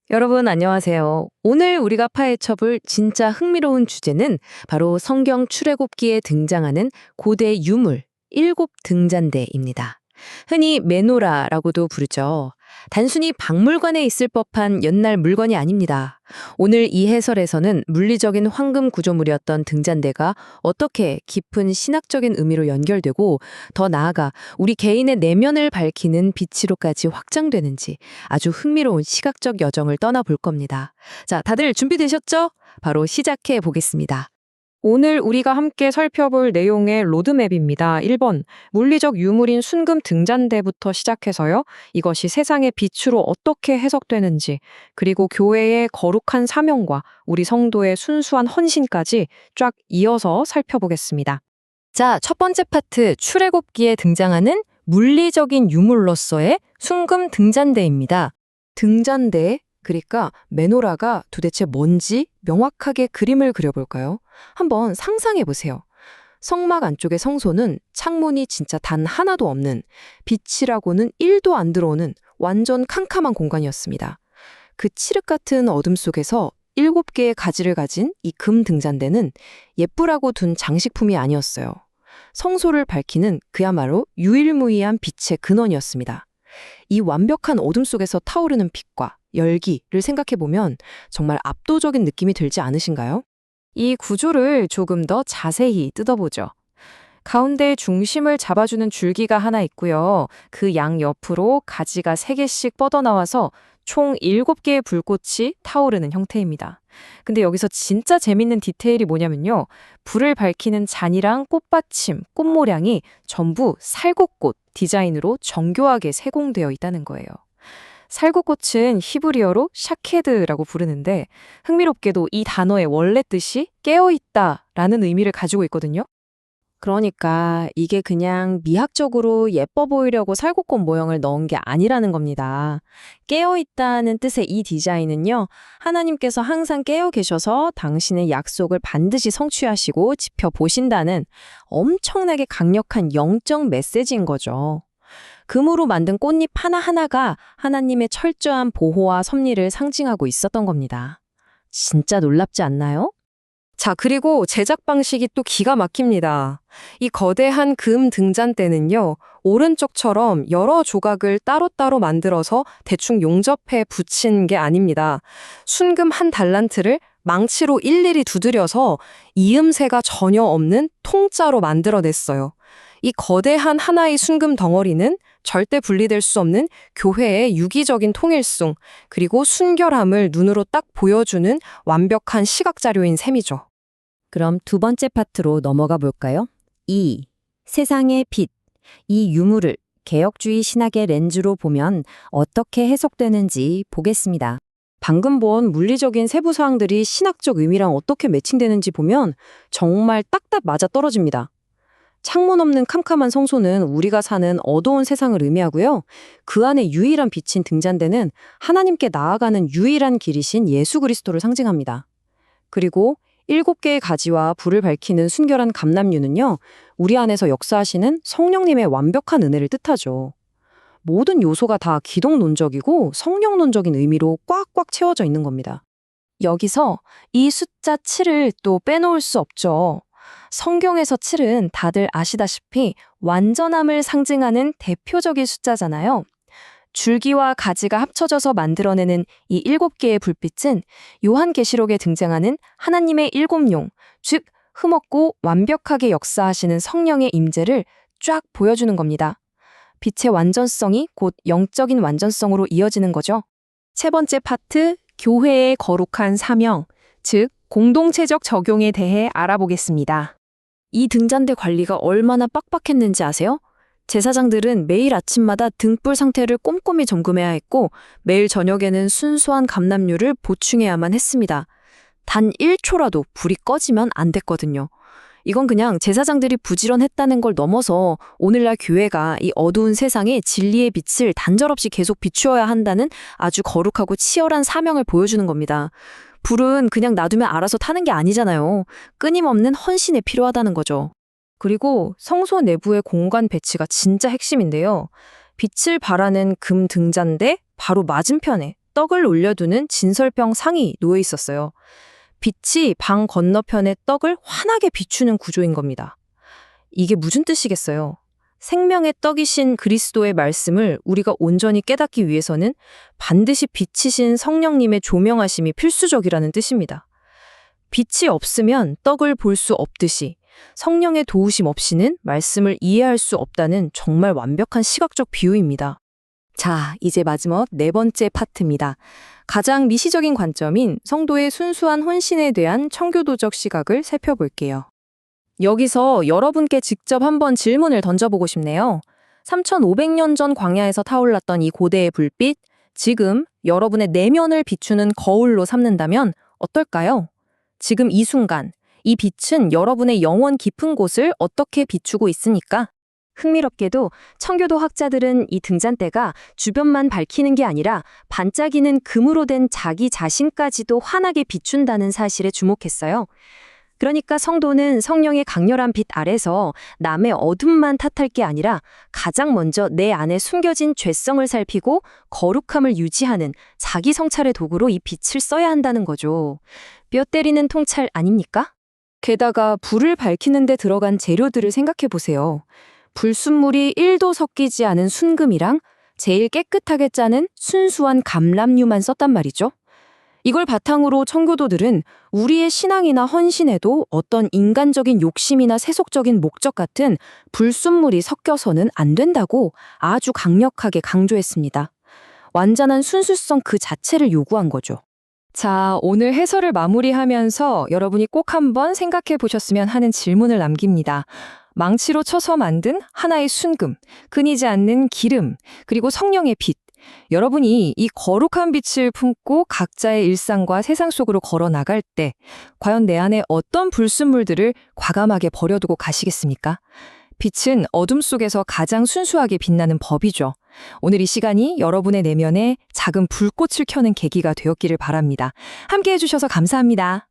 여러분 안녕하세요. 오늘 우리가 파헤쳐볼 진짜 흥미로운 주제는 바로 성경 출애굽기에 등장하는 고대 유물, 일곱 등잔대입니다. 흔히 메노라라고도 부르죠. 단순히 박물관에 있을 법한 옛날 물건이 아닙니다. 오늘 이 해설에서는 물리적인 황금 구조물이었던 등잔대가 어떻게 깊은 신학적인 의미로 연결되고 더 나아가 우리 개인의 내면을 밝히는 빛으로까지 확장되는지 아주 흥미로운 시각적 여정을 떠나볼 겁니다. 자, 다들 준비되셨죠? 바로 시작해 보겠습니다. 오늘 우리가 함께 살펴볼 내용의 로드맵입니다. 1번, 물리적 유물인 순금 등잔대부터 시작해서요. 이것이 세상의 빛으로 어떻게 해석되는지, 그리고 교회의 거룩한 사명과 우리 성도의 순수한 헌신까지 쫙 이어서 살펴보겠습니다. 자, 첫 번째 파트 출애굽기에 등장하는 물리적인 유물로서의 순금 등잔대입니다. 등잔대, 그러니까 메노라가 도대체 뭔지 명확하게 그림을 그려볼까요? 한번 상상해 보세요. 성막 안쪽의 성소는 창문이 진짜 단 하나도 없는, 빛이라고는 1도 안 들어오는 완전 캄캄한 공간이었습니다. 그 칠흑 같은 어둠 속에서 7개의 가지를 가진 이 금 등잔대는 예쁘라고 둔 장식품이 아니었어요. 성소를 밝히는 그야말로 유일무이한 빛의 근원이었습니다. 이 완벽한 어둠 속에서 타오르는 빛과 열기를 생각해보면 정말 압도적인 느낌이 들지 않으신가요? 이 구조를 조금 더 자세히 뜯어보죠. 가운데 중심을 잡아주는 줄기가 하나 있고요. 그 양 옆으로 가지가 3개씩 뻗어나와서 총 7개의 불꽃이 타오르는 형태입니다. 근데 여기서 진짜 재밌는 디테일이 뭐냐면요. 불을 밝히는 잔이랑 꽃받침, 꽃모량이 전부 살구꽃 디자인으로 정교하게 세공되어 있다는 거예요. 살구꽃은 히브리어로 샤케드라고 부르는데 흥미롭게도 이 단어의 원래 뜻이 깨어있다라는 의미를 가지고 있거든요. 그러니까 이게 그냥 미학적으로 예뻐 보이려고 살구꽃 모형을 넣은 게 아니라는 겁니다. 깨어있다는 뜻의 이 디자인은요, 하나님께서 항상 깨어 계셔서 당신의 약속을 반드시 성취하시고 지켜보신다는 엄청나게 강력한 영적 메시지인 거죠. 금으로 만든 꽃잎 하나하나가 하나님의 철저한 보호와 섭리를 상징하고 있었던 겁니다. 진짜 놀랍지 않나요? 자, 그리고 제작 방식이 또 기가 막힙니다. 이 거대한 금 등잔대는요, 오른쪽처럼 여러 조각을 따로따로 만들어서 대충 용접해 붙인 게 아닙니다. 순금 한 달란트를 망치로 일일이 두드려서 이음새가 전혀 없는 통짜로 만들어냈어요. 이 거대한 하나의 순금 덩어리는 절대 분리될 수 없는 교회의 유기적인 통일성, 그리고 순결함을 눈으로 딱 보여주는 완벽한 시각자료인 셈이죠. 그럼 두 번째 파트로 넘어가 볼까요? 2. 세상의 빛. 이 유물을 개혁주의 신학의 렌즈로 보면 어떻게 해석되는지 보겠습니다. 방금 본 물리적인 세부 사항들이 신학적 의미랑 어떻게 매칭되는지 보면 정말 딱딱 맞아떨어집니다. 창문 없는 캄캄한 성소는 우리가 사는 어두운 세상을 의미하고요. 그 안에 유일한 빛인 등잔대는 하나님께 나아가는 유일한 길이신 예수 그리스도를 상징합니다. 그리고 7개의 가지와 불을 밝히는 순결한 감람류는요, 우리 안에서 역사하시는 성령님의 완벽한 은혜를 뜻하죠. 모든 요소가 다 기독론적이고 성령론적인 의미로 꽉꽉 채워져 있는 겁니다. 여기서 이 숫자 7을 또 빼놓을 수 없죠. 성경에서 7은 다들 아시다시피 완전함을 상징하는 대표적인 숫자잖아요. 줄기와 가지가 합쳐져서 만들어내는 이 7개의 불빛은 요한계시록에 등장하는 하나님의 7용, 즉 흠없고 완벽하게 역사하시는 성령의 임재를 쫙 보여주는 겁니다. 빛의 완전성이 곧 영적인 완전성으로 이어지는 거죠. 세 번째 파트, 교회의 거룩한 사명, 즉 공동체적 적용에 대해 알아보겠습니다. 이 등잔대 관리가 얼마나 빡빡했는지 아세요? 제사장들은 매일 아침마다 등불 상태를 꼼꼼히 점검해야 했고 매일 저녁에는 순수한 감람류를 보충해야만 했습니다. 단 1초라도 불이 꺼지면 안 됐거든요. 이건 그냥 제사장들이 부지런했다는 걸 넘어서 오늘날 교회가 이 어두운 세상에 진리의 빛을 단절없이 계속 비추어야 한다는 아주 거룩하고 치열한 사명을 보여주는 겁니다. 불은 그냥 놔두면 알아서 타는 게 아니잖아요. 끊임없는 헌신이 필요하다는 거죠. 그리고 성소 내부의 공간 배치가 진짜 핵심인데요. 빛을 발하는 금 등잔대 바로 맞은편에 떡을 올려두는 진설병 상이 놓여 있었어요. 빛이 방 건너편의 떡을 환하게 비추는 구조인 겁니다. 이게 무슨 뜻이겠어요? 생명의 떡이신 그리스도의 말씀을 우리가 온전히 깨닫기 위해서는 반드시 빛이신 성령님의 조명하심이 필수적이라는 뜻입니다. 빛이 없으면 떡을 볼 수 없듯이 성령의 도우심 없이는 말씀을 이해할 수 없다는 정말 완벽한 시각적 비유입니다. 자, 이제 마지막 네 번째 파트입니다. 가장 미시적인 관점인 성도의 순수한 헌신에 대한 청교도적 시각을 살펴볼게요. 여기서 여러분께 직접 한번 질문을 던져보고 싶네요. 3,500년 전 광야에서 타올랐던 이 고대의 불빛, 지금 여러분의 내면을 비추는 거울로 삼는다면 어떨까요? 지금 이 순간, 이 빛은 여러분의 영원 깊은 곳을 어떻게 비추고 있습니까? 흥미롭게도 청교도 학자들은 이 등잔대가 주변만 밝히는 게 아니라 반짝이는 금으로 된 자기 자신까지도 환하게 비춘다는 사실에 주목했어요. 그러니까 성도는 성령의 강렬한 빛 아래서 남의 어둠만 탓할 게 아니라 가장 먼저 내 안에 숨겨진 죄성을 살피고 거룩함을 유지하는 자기 성찰의 도구로 이 빛을 써야 한다는 거죠. 뼈 때리는 통찰 아닙니까? 게다가 불을 밝히는 데 들어간 재료들을 생각해 보세요. 불순물이 1도 섞이지 않은 순금이랑 제일 깨끗하게 짜는 순수한 감람유만 썼단 말이죠. 이걸 바탕으로 청교도들은 우리의 신앙이나 헌신에도 어떤 인간적인 욕심이나 세속적인 목적 같은 불순물이 섞여서는 안 된다고 아주 강력하게 강조했습니다. 완전한 순수성 그 자체를 요구한 거죠. 자, 오늘 해설을 마무리하면서 여러분이 꼭 한번 생각해 보셨으면 하는 질문을 남깁니다. 망치로 쳐서 만든 하나의 순금, 끊이지 않는 기름, 그리고 성령의 빛. 여러분이 이 거룩한 빛을 품고 각자의 일상과 세상 속으로 걸어 나갈 때 과연 내 안에 어떤 불순물들을 과감하게 버려두고 가시겠습니까? 빛은 어둠 속에서 가장 순수하게 빛나는 법이죠. 오늘 이 시간이 여러분의 내면에 작은 불꽃을 켜는 계기가 되었기를 바랍니다. 함께 해주셔서 감사합니다.